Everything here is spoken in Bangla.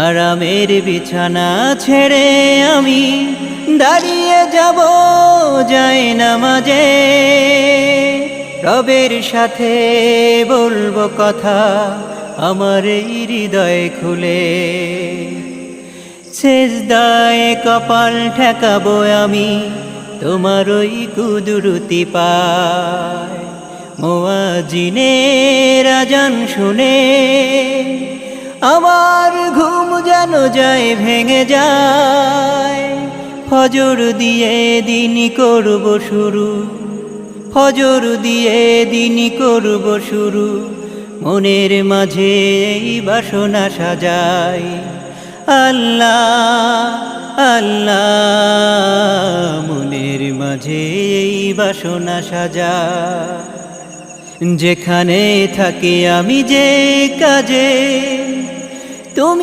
আরামের বিছানা ছেড়ে আমি দাঁড়িয়ে যাব যায় নামাজে, রবের সাথে বলবো কথা আমার এই হৃদয় খুলে। সেজদায় কপাল ঠেকাবো আমি তোমার ওই কুদরতি পায়। মুয়াজ্জিনের আযান শুনে আমার ঘুম যেন যায় ভেঙে যায়। ফজর দিয়ে দিন করব শুরু, ফজর দিয়ে দিন করব শুরু, মনের মাঝে এই বাসনা সাজাই। আল্লাহ আল্লাহ মনের মাঝে এই বাসনা সাজাই। যেখানে থাকি আমি যে কাজে তুমি